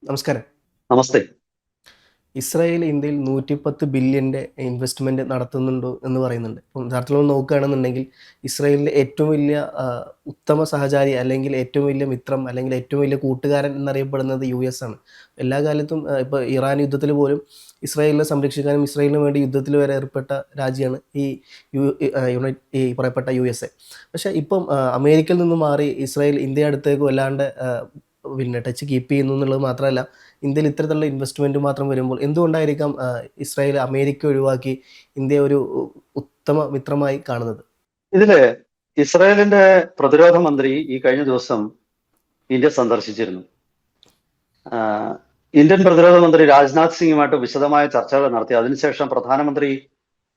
നമസ്കാരം. നമസ്തേ. ഇസ്രായേൽ ഇന്ത്യയിൽ 110 ബില്യൻ്റെ ഇൻവെസ്റ്റ്മെന്റ് നടത്തുന്നുണ്ട് എന്ന് പറയുന്നുണ്ട്. ഇപ്പം യഥാർത്ഥത്തിൽ നമ്മൾ നോക്കുകയാണെന്നുണ്ടെങ്കിൽ ഇസ്രായേലിന്റെ ഏറ്റവും വലിയ ഉത്തമ സഹചാരി അല്ലെങ്കിൽ ഏറ്റവും വലിയ മിത്രം അല്ലെങ്കിൽ ഏറ്റവും വലിയ കൂട്ടുകാരൻ എന്നറിയപ്പെടുന്നത് യു.എസ് ആണ്. എല്ലാ കാലത്തും ഇപ്പോൾ ഇറാൻ യുദ്ധത്തിൽ പോലും ഇസ്രായേലിനെ സംരക്ഷിക്കാനും ഇസ്രായേലിന് വേണ്ടി യുദ്ധത്തിൽ വരെ ഏർപ്പെട്ട രാജ്യമാണ് ഈ പറയപ്പെട്ട യു.എസ്.എ. പക്ഷേ ഇപ്പം അമേരിക്കയിൽ നിന്ന് മാറി ഇസ്രായേൽ ഇന്ത്യയുടെ അടുത്തേക്ക് വല്ലാണ്ട് പിന്നെ ടച്ച് കീപ്പ് ചെയ്യുന്നു എന്നുള്ളത് മാത്രമല്ല, ഇന്ത്യയിൽ ഇത്തരത്തിലുള്ള ഇൻവെസ്റ്റ്മെന്റ് മാത്രം വരുമ്പോൾ എന്തുകൊണ്ടായിരിക്കാം ഇസ്രായേൽ അമേരിക്ക ഒഴിവാക്കി ഇന്ത്യ ഒരു ഉത്തമ മിത്രമായി കാണുന്നത്? ഇതില് ഇസ്രായേലിന്റെ പ്രതിരോധ മന്ത്രി ഈ കഴിഞ്ഞ ദിവസം ഇന്ത്യ സന്ദർശിച്ചിരുന്നു. ഇന്ത്യൻ പ്രതിരോധ മന്ത്രി രാജ്നാഥ് സിംഗുമായിട്ട് വിശദമായ ചർച്ചകൾ നടത്തി. അതിനുശേഷം പ്രധാനമന്ത്രി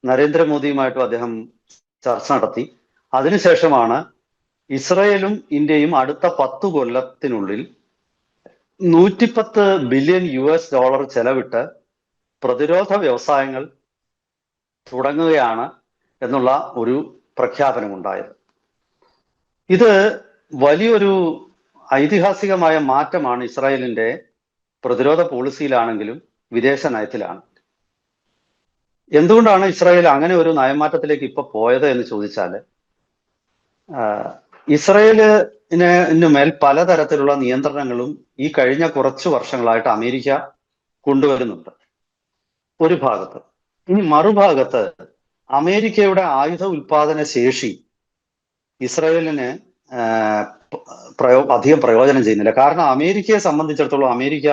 നരേന്ദ്രമോദിയുമായിട്ടും അദ്ദേഹം ചർച്ച നടത്തി. അതിനുശേഷമാണ് ഇസ്രായേലും ഇന്ത്യയും അടുത്ത 10 കൊല്ലത്തിനുള്ളിൽ 110 ബില്യൺ US$ ചെലവിട്ട് പ്രതിരോധ വ്യവസായങ്ങൾ തുടങ്ങുകയാണ് എന്നുള്ള ഒരു പ്രഖ്യാപനമുണ്ടായത്. ഇത് വലിയൊരു ഐതിഹാസികമായ മാറ്റമാണ് ഇസ്രായേലിന്റെ പ്രതിരോധ പോളിസിയിലാണെങ്കിലും വിദേശ നയത്തിലാണ്. എന്തുകൊണ്ടാണ് ഇസ്രായേൽ അങ്ങനെ ഒരു നയമാറ്റത്തിലേക്ക് ഇപ്പൊ പോയത് എന്ന് ചോദിച്ചാൽ, ഇസ്രായേലിന് മേൽ പലതരത്തിലുള്ള നിയന്ത്രണങ്ങളും ഈ കഴിഞ്ഞ കുറച്ചു വർഷങ്ങളായിട്ട് അമേരിക്ക കൊണ്ടുവരുന്നുണ്ട് ഒരു ഭാഗത്ത്. ഇനി മറുഭാഗത്ത് അമേരിക്കയുടെ ആയുധ ഉൽപാദന ശേഷി ഇസ്രായേലിന് അധികം പ്രയോജനം ചെയ്യുന്നില്ല. കാരണം അമേരിക്കയെ സംബന്ധിച്ചിടത്തോളം അമേരിക്ക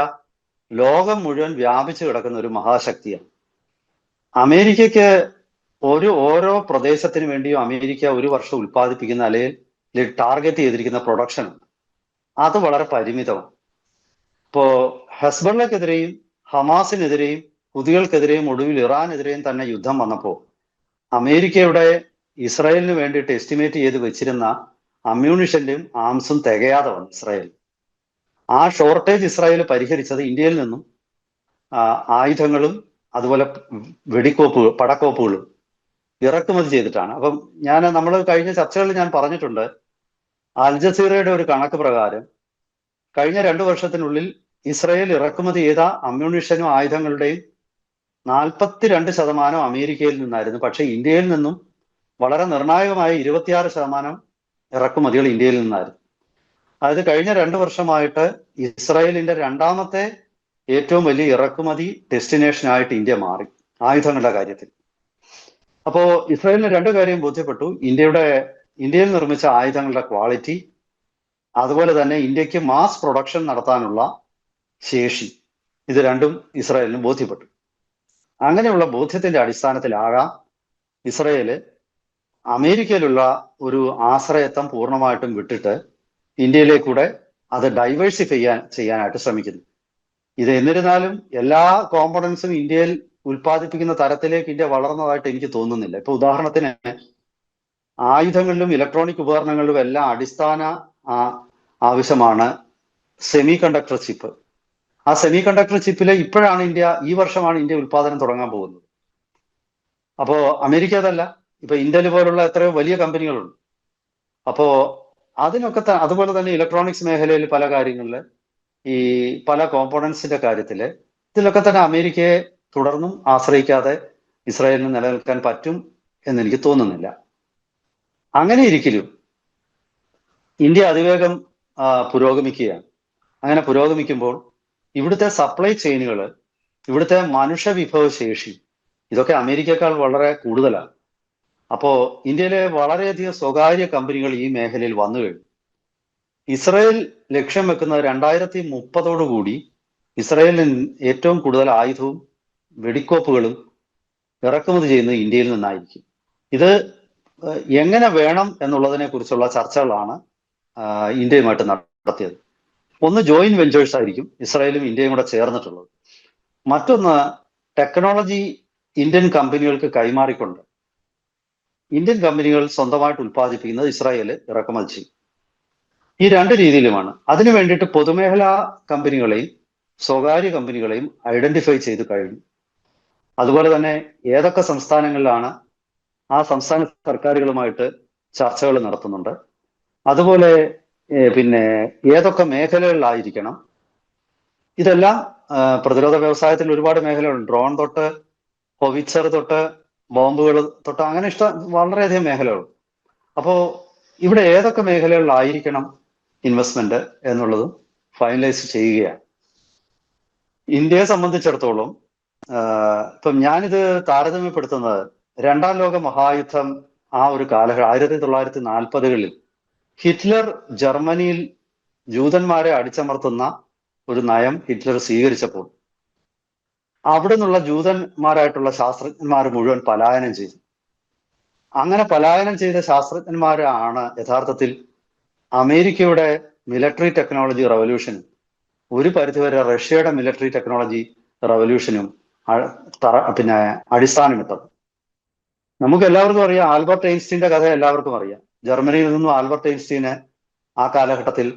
ലോകം മുഴുവൻ വ്യാപിച്ചു കിടക്കുന്ന ഒരു മഹാശക്തിയാണ്. അമേരിക്കയ്ക്ക് ഓരോ പ്രദേശത്തിന് വേണ്ടിയും അമേരിക്ക ഒരു വർഷം ഉൽപ്പാദിപ്പിക്കുന്ന അല്ലെങ്കിൽ ടാർഗറ്റ് ചെയ്തിരിക്കുന്ന പ്രൊഡക്ഷൻ ഉണ്ട്. അത് വളരെ പരിമിതമാണ്. ഇപ്പോ ഹെസ്ബള്ളക്കെതിരെയും ഹമാസിനെതിരെയും ഹുതികൾക്കെതിരെയും ഒടുവിൽ ഇറാനെതിരെയും തന്നെ യുദ്ധം വന്നപ്പോൾ അമേരിക്കയുടെ ഇസ്രായേലിന് വേണ്ടിയിട്ട് എസ്റ്റിമേറ്റ് ചെയ്ത് വെച്ചിരുന്ന അമ്മ്യൂണിഷന്റെയും ആംസും തികയാതെ വന്നു ഇസ്രായേൽ. ആ ഷോർട്ടേജ് ഇസ്രായേൽ പരിഹരിച്ചത് ഇന്ത്യയിൽ നിന്നും ആയുധങ്ങളും അതുപോലെ പടക്കോപ്പുകളും ഇറക്കുമതി ചെയ്തിട്ടാണ്. അപ്പം നമ്മൾ കഴിഞ്ഞ ചർച്ചകളിൽ ഞാൻ പറഞ്ഞിട്ടുണ്ട്, അൽ ജസീറയുടെ ഒരു കണക്ക് പ്രകാരം കഴിഞ്ഞ 2 വർഷത്തിനുള്ളിൽ ഇസ്രായേൽ ഇറക്കുമതി ചെയ്ത അമ്മ്യൂണിഷനും ആയുധങ്ങളുടെയും 42% അമേരിക്കയിൽ നിന്നായിരുന്നു. പക്ഷെ ഇന്ത്യയിൽ നിന്നും വളരെ നിർണായകമായ 26% ഇറക്കുമതികൾ ഇന്ത്യയിൽ നിന്നായിരുന്നു. അതായത് കഴിഞ്ഞ 2 വർഷമായിട്ട് ഇസ്രായേലിന്റെ രണ്ടാമത്തെ ഏറ്റവും വലിയ ഇറക്കുമതി ഡെസ്റ്റിനേഷനായിട്ട് ഇന്ത്യ മാറി ആയുധങ്ങളുടെ കാര്യത്തിൽ. അപ്പോ ഇസ്രായേലിന് 2 കാര്യം ബോധ്യപ്പെട്ടു: ഇന്ത്യയിൽ നിർമ്മിച്ച ആയുധങ്ങളുടെ ക്വാളിറ്റി, അതുപോലെ തന്നെ ഇന്ത്യക്ക് മാസ് പ്രൊഡക്ഷൻ നടത്താനുള്ള ശേഷി. ഇത് രണ്ടും ഇസ്രായേലിന് ബോധ്യപ്പെട്ടു. അങ്ങനെയുള്ള ബോധ്യത്തിന്റെ അടിസ്ഥാനത്തിലാകാം ഇസ്രായേല് അമേരിക്കയിലുള്ള ഒരു ആശ്രയത്വം പൂർണ്ണമായിട്ടും വിട്ടിട്ട് ഇന്ത്യയിലേക്കൂടെ അത് ഡൈവേഴ്സിഫൈ ചെയ്യാനായിട്ട് ശ്രമിക്കുന്നു. ഇത് എന്നിരുന്നാലും എല്ലാ കോമ്പണൻസും ഇന്ത്യയിൽ ഉൽപ്പാദിപ്പിക്കുന്ന തരത്തിലേക്ക് ഇന്ത്യ വളർന്നതായിട്ട് എനിക്ക് തോന്നുന്നില്ല. ഇപ്പൊ ഉദാഹരണത്തിന് ആയുധങ്ങളിലും ഇലക്ട്രോണിക് ഉപകരണങ്ങളിലും എല്ലാം അടിസ്ഥാന ആവശ്യമാണ് സെമി കണ്ടക്ടർ ചിപ്പ്. ആ സെമി കണ്ടക്ടർ ചിപ്പില് ഈ വർഷമാണ് ഇന്ത്യ ഉൽപ്പാദനം തുടങ്ങാൻ പോകുന്നത്. അപ്പോ അമേരിക്ക അതല്ല, ഇപ്പൊ ഇന്റൽ പോലുള്ള എത്രയോ വലിയ കമ്പനികളുണ്ട്. അപ്പോ അതുപോലെ തന്നെ ഇലക്ട്രോണിക്സ് മേഖലയിൽ പല കാര്യങ്ങളില് ഈ പല കോമ്പോണൻസിന്റെ കാര്യത്തില് ഇതിലൊക്കെ തന്നെ അമേരിക്കയെ തുടർന്നും ആശ്രയിക്കാതെ ഇസ്രായേലിന് നിലനിൽക്കാൻ പറ്റും എന്നെനിക്ക് തോന്നുന്നില്ല. അങ്ങനെ ഇരിക്കലും ഇന്ത്യ അതിവേഗം പുരോഗമിക്കുകയാണ്. അങ്ങനെ പുരോഗമിക്കുമ്പോൾ ഇവിടുത്തെ സപ്ലൈ ചെയിനുകൾ, ഇവിടുത്തെ മനുഷ്യ വിഭവശേഷി ഇതൊക്കെ അമേരിക്കയേക്കാൾ വളരെ കൂടുതലാണ്. അപ്പോ ഇന്ത്യയിലെ വളരെയധികം സ്വകാര്യ കമ്പനികൾ ഈ മേഖലയിൽ വന്നു കഴിഞ്ഞു. ഇസ്രായേൽ ലക്ഷ്യം വെക്കുന്നത് 2030 ഇസ്രായേലിന് ഏറ്റവും കൂടുതൽ ആയുധവും വെടിക്കോപ്പുകളും ഇറക്കുമതി ചെയ്യുന്നത് ഇന്ത്യയിൽ നിന്നായിരിക്കും. ഇത് എങ്ങനെ വേണം എന്നുള്ളതിനെ കുറിച്ചുള്ള ചർച്ചകളാണ് ഇന്ത്യയുമായിട്ട് നടത്തിയത്. ഒന്ന് ജോയിന്റ് വെഞ്ചേഴ്സ് ആയിരിക്കും ഇസ്രായേലും ഇന്ത്യയും കൂടെ ചേർന്നിട്ടുള്ളത്. മറ്റൊന്ന് ടെക്നോളജി ഇന്ത്യൻ കമ്പനികൾക്ക് കൈമാറിക്കൊണ്ട് ഇന്ത്യൻ കമ്പനികൾ സ്വന്തമായിട്ട് ഉൽപ്പാദിപ്പിക്കുന്നത് ഇസ്രായേൽ ഇറക്കുമതി ചെയ്യും. ഈ 2 രീതിയിലുമാണ്. അതിനു വേണ്ടിയിട്ട് പൊതുമേഖലാ കമ്പനികളെയും സ്വകാര്യ കമ്പനികളെയും ഐഡന്റിഫൈ ചെയ്ത് കഴിഞ്ഞു. അതുപോലെ തന്നെ ഏതൊക്കെ സംസ്ഥാനങ്ങളിലാണ് ആ സംസ്ഥാന സർക്കാരുകളുമായിട്ട് ചർച്ചകൾ നടത്തുന്നുണ്ട്. അതുപോലെ പിന്നെ ഏതൊക്കെ മേഖലകളിലായിരിക്കണം ഇതെല്ലാം പ്രതിരോധ വ്യവസായത്തിൽ ഒരുപാട് മേഖലകളുണ്ട്. ഡ്രോൺ തൊട്ട് ഹൊവിച്ചർ തൊട്ട് ബോംബുകൾ തൊട്ട് അങ്ങനെ വളരെയധികം മേഖലകളുണ്ട്. അപ്പോ ഇവിടെ ഏതൊക്കെ മേഖലകളിലായിരിക്കണം ഇൻവെസ്റ്റ്മെന്റ് എന്നുള്ളതും ഫൈനലൈസ് ചെയ്യുകയാണ്. ഇന്ത്യയെ സംബന്ധിച്ചിടത്തോളം ഇപ്പം ഞാനിത് താരതമ്യപ്പെടുത്തുന്നത് രണ്ടാം ലോക മഹായുദ്ധം ആ ഒരു കാലഘട്ടം 1940-കളിൽ ഹിറ്റ്ലർ ജർമ്മനിയിൽ ജൂതന്മാരെ അടിച്ചമർത്തുന്ന ഒരു നയം ഹിറ്റ്ലർ സ്വീകരിച്ചപ്പോൾ അവിടെ നിന്നുള്ള ജൂതന്മാരായിട്ടുള്ള ശാസ്ത്രജ്ഞന്മാർ മുഴുവൻ പലായനം ചെയ്തു. അങ്ങനെ പലായനം ചെയ്ത ശാസ്ത്രജ്ഞന്മാരാണ് യഥാർത്ഥത്തിൽ അമേരിക്കയുടെ മിലിറ്ററി ടെക്നോളജി റവല്യൂഷനും ഒരു പരിധിവരെ റഷ്യയുടെ മിലിറ്ററി ടെക്നോളജി റവല്യൂഷനും പിന്നെ അടിസ്ഥാനമിട്ടത്. നമുക്ക് എല്ലാവർക്കും അറിയാം, ആൽബർട്ട് ഐൻസ്റ്റീന്റെ കഥ എല്ലാവർക്കും അറിയാം. ജർമ്മനിയിൽ നിന്നും ആൽബർട്ട് ഐൻസ്റ്റീന് ആ കാലഘട്ടത്തിൽ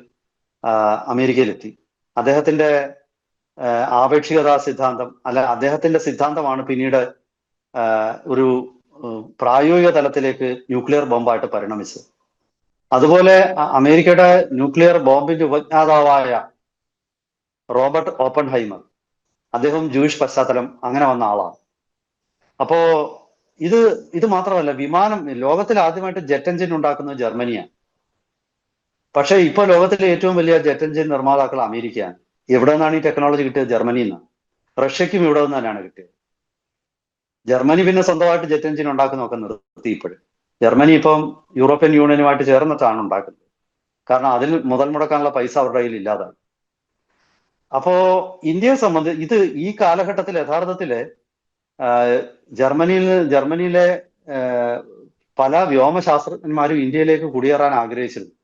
അമേരിക്കയിലെത്തി. അദ്ദേഹത്തിന്റെ ആപേക്ഷികതാ സിദ്ധാന്തം അദ്ദേഹത്തിന്റെ സിദ്ധാന്തമാണ് പിന്നീട് ഒരു പ്രായോഗിക തലത്തിലേക്ക് ന്യൂക്ലിയർ ബോംബായിട്ട് പരിണമിച്ചത്. അതുപോലെ അമേരിക്കയുടെ ന്യൂക്ലിയർ ബോംബിന്റെ ഉപജ്ഞാതാവായ റോബർട്ട് ഓപ്പൺഹൈമർ, അദ്ദേഹം ജൂയിഷ് പശ്ചാത്തലം അങ്ങനെ വന്ന ആളാണ്. അപ്പോ ഇത് മാത്രമല്ല, ലോകത്തിൽ ആദ്യമായിട്ട് ജെറ്റ് എഞ്ചിൻ ഉണ്ടാക്കുന്നത് ജർമ്മനിയാണ്. പക്ഷേ ഇപ്പൊ ലോകത്തിലെ ഏറ്റവും വലിയ ജെറ്റ് എഞ്ചിൻ നിർമ്മാതാക്കൾ അമേരിക്കയാണ്. എവിടെ നിന്നാണ് ഈ ടെക്നോളജി കിട്ടിയത്? ജർമ്മനിയിൽ നിന്നാണ്. റഷ്യക്കും ഇവിടെ നിന്ന് തന്നെയാണ് കിട്ടിയത്. ജർമ്മനി പിന്നെ സ്വന്തമായിട്ട് ജെറ്റ് എഞ്ചിൻ ഉണ്ടാക്കുന്നതൊക്കെ നിർത്തി. ഇപ്പോഴും ജർമ്മനി ഇപ്പം യൂറോപ്യൻ യൂണിയനുമായിട്ട് ചേർന്നിട്ടാണ് ഉണ്ടാക്കുന്നത്. കാരണം അതിൽ മുതൽ മുടക്കാനുള്ള പൈസ അവരുടെ കയ്യിൽ ഇല്ലാതായി. അപ്പോ ഇന്ത്യയെ സംബന്ധിച്ച് ഈ കാലഘട്ടത്തിൽ യഥാർത്ഥത്തില് ജർമ്മനിയിലെ പല വ്യോമശാസ്ത്രജ്ഞന്മാരും ഇന്ത്യയിലേക്ക് കുടിയേറാൻ ആഗ്രഹിച്ചിരുന്നു.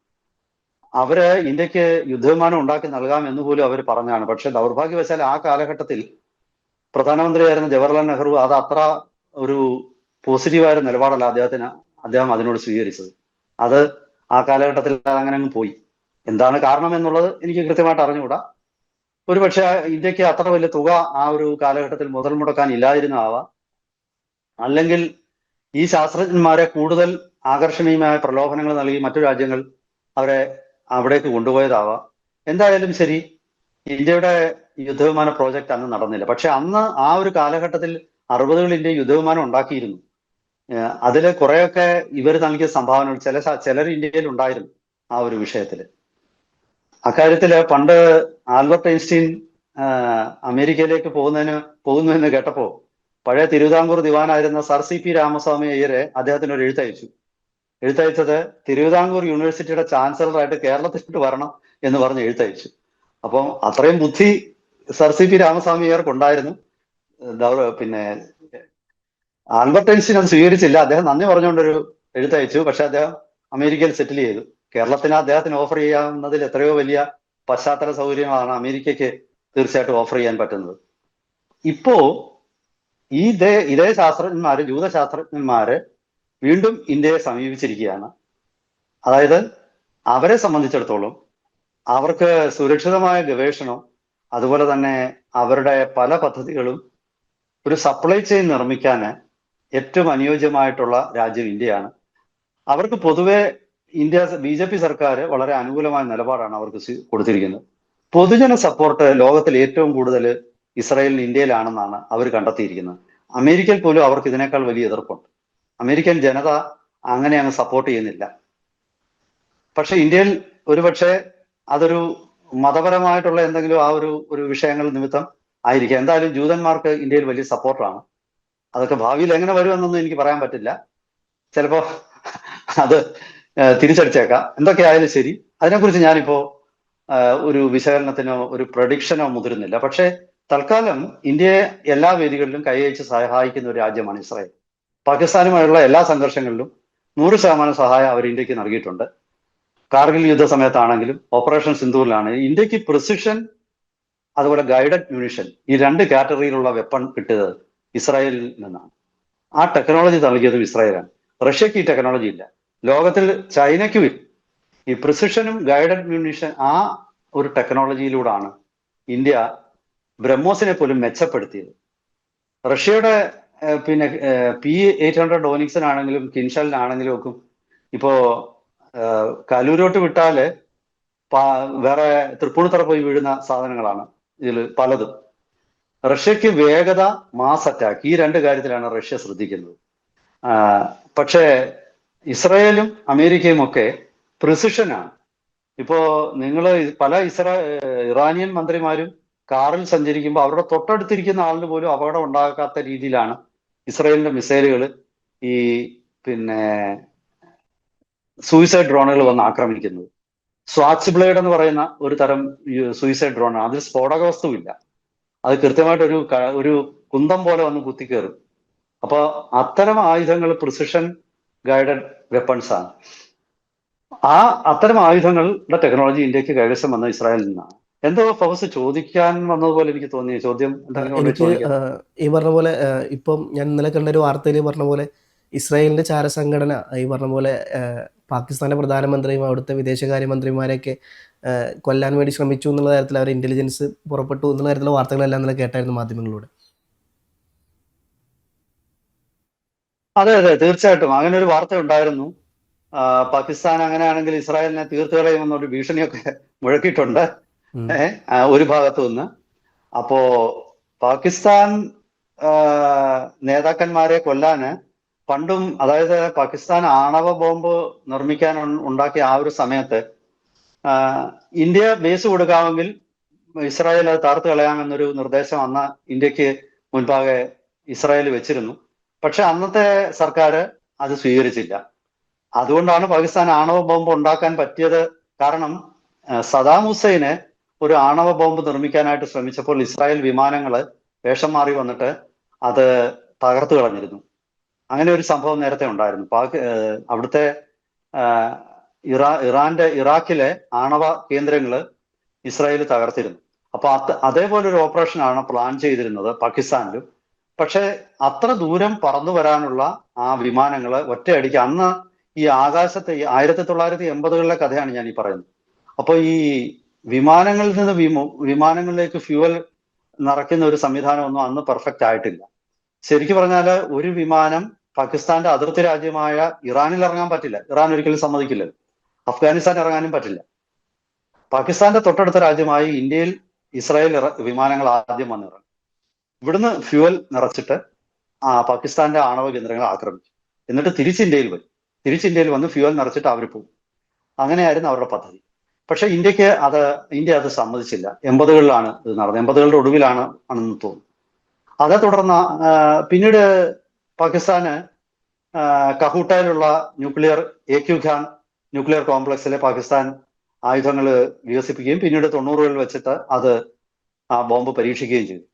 അവര് ഇന്ത്യക്ക് യുദ്ധവിമാനം ഉണ്ടാക്കി നൽകാം എന്ന് പോലും അവർ പറഞ്ഞാണ്. പക്ഷെ ദൗർഭാഗ്യവശാൽ ആ കാലഘട്ടത്തിൽ പ്രധാനമന്ത്രിയായിരുന്ന ജവഹർലാൽ നെഹ്റു അത് അത്ര ഒരു പോസിറ്റീവായ നിലപാടല്ല അദ്ദേഹം അതിനോട് സ്വീകരിച്ചത്. അത് ആ കാലഘട്ടത്തിൽ അങ്ങനെ അങ്ങ് പോയി. എന്താണ് കാരണം എന്നുള്ളത് എനിക്ക് കൃത്യമായിട്ട് അറിഞ്ഞുകൂടാ. ഒരുപക്ഷെ ഇന്ത്യക്ക് അത്ര വലിയ തുക ആ ഒരു കാലഘട്ടത്തിൽ മുതൽ മുടക്കാൻ ഇല്ലാതിരുന്നതാവാം. അല്ലെങ്കിൽ ഈ ശാസ്ത്രജ്ഞന്മാരെ കൂടുതൽ ആകർഷണീയമായ പ്രലോഭനങ്ങൾ നൽകി മറ്റു രാജ്യങ്ങൾ അവരെ അവിടേക്ക് കൊണ്ടുപോയതാവാം. എന്തായാലും ശരി, ഇന്ത്യയുടെ യുദ്ധവിമാന പ്രോജക്റ്റ് അന്ന് നടന്നില്ല. പക്ഷെ അന്ന് ആ ഒരു കാലഘട്ടത്തിൽ 60കളിൽ ഇന്ത്യ യുദ്ധവിമാനം ഉണ്ടാക്കിയിരുന്നു. അതിൽ കുറെയൊക്കെ ഇവർ നൽകിയ സംഭാവനകൾ ചിലർ ഇന്ത്യയിൽ ഉണ്ടായിരുന്നു ആ ഒരു വിഷയത്തിൽ. അക്കാര്യത്തില് പണ്ട് ആൽബർട്ട് ഐൻസ്റ്റീൻ അമേരിക്കയിലേക്ക് പോകുന്നു എന്ന് കേട്ടപ്പോ പഴയ തിരുവിതാംകൂർ ദിവാനായിരുന്ന സർ സി പി രാമസ്വാമി അയ്യരെ അദ്ദേഹത്തിന് ഒരു എഴുത്തയച്ചത് തിരുവിതാംകൂർ യൂണിവേഴ്സിറ്റിയുടെ ചാൻസലറായിട്ട് കേരളത്തിലോട്ട് വരണം എന്ന് പറഞ്ഞ് എഴുത്തയച്ചു. അപ്പം അത്രയും ബുദ്ധി സർ സി പി രാമസ്വാമി അയ്യർക്ക് ഉണ്ടായിരുന്നു. പിന്നെ ആൽബർട്ട് ഐൻസ്റ്റീൻ അത് സ്വീകരിച്ചില്ല. അദ്ദേഹം നന്ദി പറഞ്ഞുകൊണ്ടൊരു എഴുത്തയച്ചു. പക്ഷെ അദ്ദേഹം അമേരിക്കയിൽ സെറ്റിൽ ചെയ്തു. കേരളത്തിന് അദ്ദേഹത്തിന് ഓഫർ ചെയ്യാവുന്നതിൽ എത്രയോ വലിയ പശ്ചാത്തല സൗകര്യങ്ങളാണ് അമേരിക്കയ്ക്ക് തീർച്ചയായിട്ടും ഓഫർ ചെയ്യാൻ പറ്റുന്നത്. ഇപ്പോ ഇതേ ശാസ്ത്രജ്ഞന്മാര്, ജൂതശാസ്ത്രജ്ഞന്മാര് വീണ്ടും ഇന്ത്യയെ സമീപിച്ചിരിക്കുകയാണ്. അതായത് അവരെ സംബന്ധിച്ചിടത്തോളം അവർക്ക് സുരക്ഷിതമായ ഗവേഷണം, അതുപോലെ തന്നെ അവരുടെ പല പദ്ധതികളും ഒരു സപ്ലൈ ചെയിൻ നിർമ്മിക്കാൻ ഏറ്റവും അനുയോജ്യമായിട്ടുള്ള രാജ്യം ഇന്ത്യയാണ്. അവർക്ക് പൊതുവെ BJP സർക്കാർ വളരെ അനുകൂലമായ നിലപാടാണ് അവർക്ക് കൊടുത്തിരിക്കുന്നത്. പൊതുജന സപ്പോർട്ട് ലോകത്തിൽ ഏറ്റവും കൂടുതൽ ഇസ്രായേലിന് ഇന്ത്യയിലാണെന്നാണ് അവർ കണ്ടെത്തിയിരിക്കുന്നത്. അമേരിക്കയിൽ പോലും അവർക്ക് ഇതിനേക്കാൾ വലിയ എതിർപ്പുണ്ട്. അമേരിക്കൻ ജനത അങ്ങനെ അങ്ങ് സപ്പോർട്ട് ചെയ്യുന്നില്ല. പക്ഷെ ഇന്ത്യയിൽ ഒരുപക്ഷെ അതൊരു മതപരമായിട്ടുള്ള എന്തെങ്കിലും ആ ഒരു വിഷയങ്ങൾ നിമിത്തം ആയിരിക്കാം. എന്തായാലും ജൂതന്മാർക്ക് ഇന്ത്യയിൽ വലിയ സപ്പോർട്ടാണ്. അതൊക്കെ ഭാവിയിൽ എങ്ങനെ വരുമെന്നൊന്നും എനിക്ക് പറയാൻ പറ്റില്ല. ചിലപ്പോ അത് തിരിച്ചടിച്ചേക്കാം. എന്തൊക്കെയായാലും ശരി, അതിനെക്കുറിച്ച് ഞാനിപ്പോ ഒരു വിശകലനത്തിനോ ഒരു പ്രഡിക്ഷനോ മുതിരുന്നില്ല. പക്ഷെ തൽക്കാലം ഇന്ത്യയെ എല്ലാ വേദികളിലും കൈയച്ച് സഹായിക്കുന്ന ഒരു രാജ്യമാണ് ഇസ്രായേൽ. പാകിസ്ഥാനുമായുള്ള എല്ലാ സംഘർഷങ്ങളിലും 100% സഹായം അവർ ഇന്ത്യക്ക് നൽകിയിട്ടുണ്ട്. കാർഗിൽ യുദ്ധ സമയത്താണെങ്കിലും ഓപ്പറേഷൻ സിന്ദൂറിലാണ് ഇന്ത്യക്ക് പ്രിസിഷൻ അതുപോലെ ഗൈഡഡ് മ്യൂണിഷൻ ഈ 2 കാറ്റഗറിയിലുള്ള വെപ്പൺ കിട്ടിയത് ഇസ്രായേലിൽ നിന്നാണ്. ആ ടെക്നോളജി നൽകിയതും ഇസ്രായേലാണ്. റഷ്യക്ക് ഈ ടെക്നോളജി ഇല്ല. ലോകത്തിൽ ചൈനയ്ക്കും ഈ പ്രിസിഷനും ഗൈഡഡ് മ്യൂണിഷൻ ആ ഒരു ടെക്നോളജിയിലൂടെയാണ് ഇന്ത്യ ബ്രഹ്മോസിനെ പോലും മെച്ചപ്പെടുത്തിയത്. റഷ്യയുടെ പിന്നെ P-800 ഓനിക്സിനാണെങ്കിലും കിൻഷലിനാണെങ്കിലും ഒക്കെ ഇപ്പോ കലൂരോട്ട് വിട്ടാല് വേറെ തൃപ്പൂണിത്തറ പോയി വീഴുന്ന സാധനങ്ങളാണ് ഇതിൽ പലതും. റഷ്യക്ക് വേഗത, മാസ് അറ്റാക്ക്, ഈ രണ്ട് കാര്യത്തിലാണ് റഷ്യ ശ്രദ്ധിക്കുന്നത്. പക്ഷേ ഇസ്രായേലും അമേരിക്കയും ഒക്കെ പ്രിസിഷനാണ്. ഇപ്പോ നിങ്ങൾ പല ഇറാനിയൻ മന്ത്രിമാരും കാറിൽ സഞ്ചരിക്കുമ്പോൾ അവരുടെ തൊട്ടടുത്തിരിക്കുന്ന ആളിന് പോലും അപകടം ഉണ്ടാക്കാത്ത രീതിയിലാണ് ഇസ്രായേലിന്റെ മിസൈലുകൾ ഈ പിന്നെ സൂയിസൈഡ് ഡ്രോണുകൾ വന്ന് ആക്രമിക്കുന്നത്. സ്വാച്ച് ബ്ലേഡ് എന്ന് പറയുന്ന ഒരു തരം സൂയിസൈഡ് ഡ്രോൺ, അതിൽ സ്ഫോടക വസ്തുവില്ല, അത് കൃത്യമായിട്ട് ഒരു കുന്തം പോലെ വന്ന് കുത്തിക്കയറും. അപ്പൊ അത്തരം ആയുധങ്ങൾ പ്രിസിഷൻ ഗൈഡഡ് വെപ്പൺസ് ആണ്. അത്തരം ആയുധങ്ങളുടെ ടെക്നോളജി ഇന്ത്യക്ക് കൈവശം വന്ന ഇസ്രായേലിൽ നിന്നാണ്. എന്തോ ഫൗസ് ചോദിക്കാൻ വന്നതുപോലെ എനിക്ക് തോന്നിയ ചോദ്യം എനിക്ക് ഈ പറഞ്ഞ പോലെ ഇപ്പം ഞാൻ ഇന്നലെ കണ്ട ഒരു വാർത്തയിൽ പറഞ്ഞ പോലെ ഇസ്രായേലിന്റെ ചാരസംഘടന ഈ പറഞ്ഞ പോലെ പാകിസ്ഥാന്റെ പ്രധാനമന്ത്രിയും അവിടുത്തെ വിദേശകാര്യമന്ത്രിമാരെയൊക്കെ കൊല്ലാൻ വേണ്ടി ശ്രമിച്ചു എന്നുള്ള കാര്യത്തിൽ അവർ ഇന്റലിജൻസ് പുറപ്പെട്ടു എന്നുള്ള കാര്യത്തിലുള്ള വാർത്തകളെല്ലാം ഇന്നലെ കേട്ടായിരുന്നു മാധ്യമങ്ങളിലൂടെ. അതെ അതെ, തീർച്ചയായിട്ടും അങ്ങനെ ഒരു വാർത്ത ഉണ്ടായിരുന്നു. പാകിസ്ഥാൻ അങ്ങനെയാണെങ്കിൽ ഇസ്രായേലിനെ തീർത്തു കളയുമെന്നൊരു ഭീഷണിയൊക്കെ മുഴക്കിയിട്ടുണ്ട് ഒരു ഭാഗത്തു നിന്ന്. അപ്പോ പാകിസ്ഥാൻ നേതാക്കന്മാരെ കൊല്ലാന് പണ്ടും, അതായത് പാകിസ്ഥാൻ ആണവ ബോംബ് നിർമ്മിക്കാൻ ഉണ്ടാക്കിയ ആ ഒരു സമയത്ത് ഇന്ത്യ ബേസ് കൊടുക്കാമെങ്കിൽ ഇസ്രായേൽ അത് തകർത്ത് കളയാമെന്നൊരു നിർദ്ദേശം അന്ന് ഇന്ത്യക്ക് മുൻപാകെ ഇസ്രായേൽ വെച്ചിരുന്നു. പക്ഷെ അന്നത്തെ സർക്കാർ അത് സ്വീകരിച്ചില്ല. അതുകൊണ്ടാണ് പാകിസ്ഥാൻ ആണവ ബോംബ് ഉണ്ടാക്കാൻ പറ്റിയത്. കാരണം സദാം ഹുസൈന് ഒരു ആണവ ബോംബ് നിർമ്മിക്കാനായിട്ട് ശ്രമിച്ചപ്പോൾ ഇസ്രായേൽ വിമാനങ്ങൾ വേഷം മാറി വന്നിട്ട് അത് തകർത്തു കളഞ്ഞിരുന്നു. അങ്ങനെ ഒരു സംഭവം നേരത്തെ ഉണ്ടായിരുന്നു. അവിടുത്തെ ഇറാഖിലെ ആണവ കേന്ദ്രങ്ങൾ ഇസ്രായേൽ തകർത്തിരുന്നു. അപ്പൊ അതേപോലെ ഒരു ഓപ്പറേഷനാണ് പ്ലാൻ ചെയ്തിരുന്നത് പാകിസ്ഥാനിലും. പക്ഷെ അത്ര ദൂരം പറന്നു വരാനുള്ള ആ വിമാനങ്ങൾ ഒറ്റയടിക്ക് അന്ന് ഈ ആകാശത്ത് 1980-കളിലെ കഥയാണ് ഞാൻ ഈ പറയുന്നത്. അപ്പൊ ഈ വിമാനങ്ങളിൽ നിന്ന് വിമാനങ്ങളിലേക്ക് ഫ്യൂവൽ നിറയ്ക്കുന്ന ഒരു സംവിധാനമൊന്നും അന്ന് പെർഫെക്റ്റ് ആയിട്ടില്ല. ശരിക്കും പറഞ്ഞാൽ ഒരു വിമാനം പാകിസ്ഥാന്റെ അതിർത്തി രാജ്യമായ ഇറാനിൽ ഇറങ്ങാൻ പറ്റില്ല. ഇറാൻ ഒരിക്കലും സമ്മതിക്കില്ലല്ലോ. അഫ്ഗാനിസ്ഥാൻ ഇറങ്ങാനും പറ്റില്ല. പാകിസ്ഥാന്റെ തൊട്ടടുത്ത രാജ്യമായ ഇന്ത്യയിൽ ഇസ്രായേൽ വിമാനങ്ങൾ ആദ്യം വന്നിറങ്ങും. ഇവിടുന്ന് ഫ്യൂവൽ നിറച്ചിട്ട് പാകിസ്ഥാന്റെ ആണവ കേന്ദ്രങ്ങൾ ആക്രമിക്കും. എന്നിട്ട് തിരിച്ച് ഇന്ത്യയിൽ വരും. ഇന്ത്യയിൽ വന്ന് ഫ്യൂവൽ നിറച്ചിട്ട് അവർ പോകും. അങ്ങനെയായിരുന്നു അവരുടെ പദ്ധതി. പക്ഷെ ഇന്ത്യ അത് സമ്മതിച്ചില്ല. 80-കളിലാണ് ഇത് നടന്നത്. 80-കളുടെ ഒടുവിലാണ് ആണെന്ന് തോന്നുന്നു. അതേ തുടർന്ന് പിന്നീട് പാകിസ്ഥാന് കഹൂട്ടയിലുള്ള AQ ഖാൻ ന്യൂക്ലിയർ കോംപ്ലക്സിലെ പാകിസ്ഥാൻ ആയുധങ്ങൾ വികസിപ്പിക്കുകയും പിന്നീട് 90-കളിൽ വെച്ചിട്ട് അത് ബോംബ് പരീക്ഷിക്കുകയും ചെയ്തു.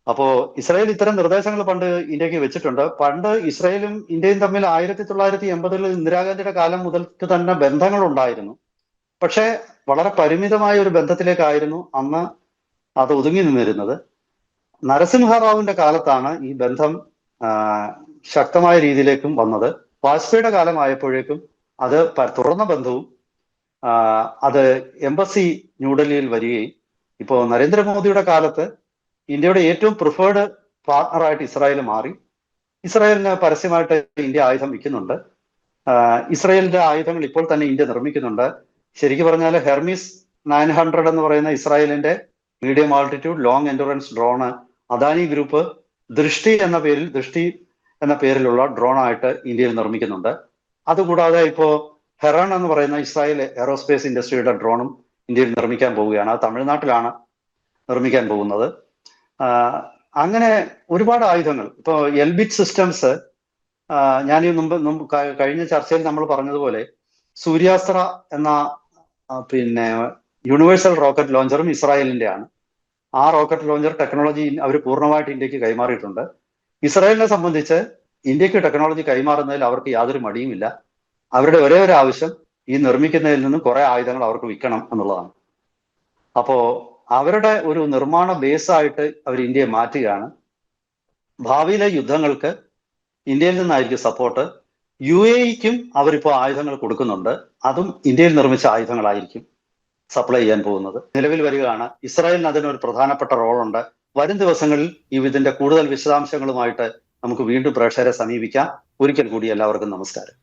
അപ്പോ ഇസ്രായേൽ ഇത്തരം നിർദ്ദേശങ്ങൾ പണ്ട് ഇന്ത്യക്ക് വെച്ചിട്ടുണ്ട്. പണ്ട് ഇസ്രായേലും ഇന്ത്യയും തമ്മിൽ 1980-കളിൽ ഇന്ദിരാഗാന്ധിയുടെ കാലം മുതൽക്ക് തന്നെ ബന്ധങ്ങൾ ഉണ്ടായിരുന്നു. പക്ഷേ വളരെ പരിമിതമായ ഒരു ബന്ധത്തിലേക്കായിരുന്നു അന്ന് അത് ഒതുങ്ങി നിന്നിരുന്നത്. നരസിംഹറാവുവിന്റെ കാലത്താണ് ഈ ബന്ധം ശക്തമായ രീതിയിലേക്കും വന്നത്. വാജ്പേയിയുടെ കാലമായപ്പോഴേക്കും അത് തുറന്ന ബന്ധവും അത് എംബസി ന്യൂഡൽഹിയിൽ വരികയും ഇപ്പോൾ നരേന്ദ്രമോദിയുടെ കാലത്ത് ഇന്ത്യയുടെ ഏറ്റവും പ്രിഫേർഡ് പാർട്ണറായിട്ട് ഇസ്രായേൽ മാറി. ഇസ്രായേലിന് പരസ്യമായിട്ട് ഇന്ത്യ ആയുധം വിൽക്കുന്നുണ്ട്. ഇസ്രായേലിന്റെ ആയുധങ്ങൾ ഇപ്പോൾ തന്നെ ഇന്ത്യ നിർമ്മിക്കുന്നുണ്ട്. ശരിക്കും പറഞ്ഞാൽ ഹെർമിസ് 900 എന്ന് പറയുന്ന ഇസ്രായേലിന്റെ medium altitude long endurance drone Adani group ദൃഷ്ടി എന്ന പേരിലുള്ള ഡ്രോണായിട്ട് ഇന്ത്യയിൽ നിർമ്മിക്കുന്നുണ്ട്. അതുകൂടാതെ ഇപ്പോ ഹെറൺ എന്ന് പറയുന്ന ഇസ്രായേൽ എയറോസ്പേസ് ഇൻഡസ്ട്രിയുടെ ഡ്രോണും ഇന്ത്യയിൽ നിർമ്മിക്കാൻ പോവുകയാണ്. അത് തമിഴ്നാട്ടിലാണ് നിർമ്മിക്കാൻ പോകുന്നത്. അങ്ങനെ ഒരുപാട് ആയുധങ്ങൾ. ഇപ്പോ എൽബിറ്റ് സിസ്റ്റംസ്, ഞാൻ ഈ മുമ്പ് കഴിഞ്ഞ ചർച്ചയിൽ നമ്മൾ പറഞ്ഞതുപോലെ സൂര്യാസ്ത്ര എന്ന യൂണിവേഴ്സൽ റോക്കറ്റ് ലോഞ്ചറും ഇസ്രായേലിന്റെ ആണ്. ആ റോക്കറ്റ് ലോഞ്ചർ ടെക്നോളജി അവർ പൂർണ്ണമായിട്ട് ഇന്ത്യക്ക് കൈമാറിയിട്ടുണ്ട്. ഇസ്രായേലിനെ സംബന്ധിച്ച് ഇന്ത്യക്ക് ടെക്നോളജി കൈമാറുന്നതിൽ അവർക്ക് യാതൊരു മടിയുമില്ല. അവരുടെ ഒരേ ഒരു ആവശ്യം ഈ നിർമ്മിക്കുന്നതിൽ നിന്നും കുറെ ആയുധങ്ങൾ അവർക്ക് വിൽക്കണം എന്നുള്ളതാണ്. അപ്പോ അവരുടെ ഒരു നിർമ്മാണ ബേസായിട്ട് അവർ ഇന്ത്യയെ മാറ്റുകയാണ്. ഭാവിയിലെ യുദ്ധങ്ങൾക്ക് ഇന്ത്യയിൽ നിന്നായിരിക്കും സപ്പോർട്ട്. UAE-ക്കും അവരിപ്പോൾ ആയുധങ്ങൾ കൊടുക്കുന്നുണ്ട്. അതും ഇന്ത്യയിൽ നിർമ്മിച്ച ആയുധങ്ങളായിരിക്കും സപ്ലൈ ചെയ്യാൻ പോകുന്നത്. നിലവിൽ വരികയാണ്. ഇസ്രായേലിന് അതിനൊരു പ്രധാനപ്പെട്ട റോളുണ്ട്. വരും ദിവസങ്ങളിൽ ഇതിന്റെ കൂടുതൽ വിശദാംശങ്ങളുമായിട്ട് നമുക്ക് വീണ്ടും പ്രേക്ഷകരെ സമീപിക്കാം. ഒരിക്കൽ കൂടി എല്ലാവർക്കും നമസ്കാരം.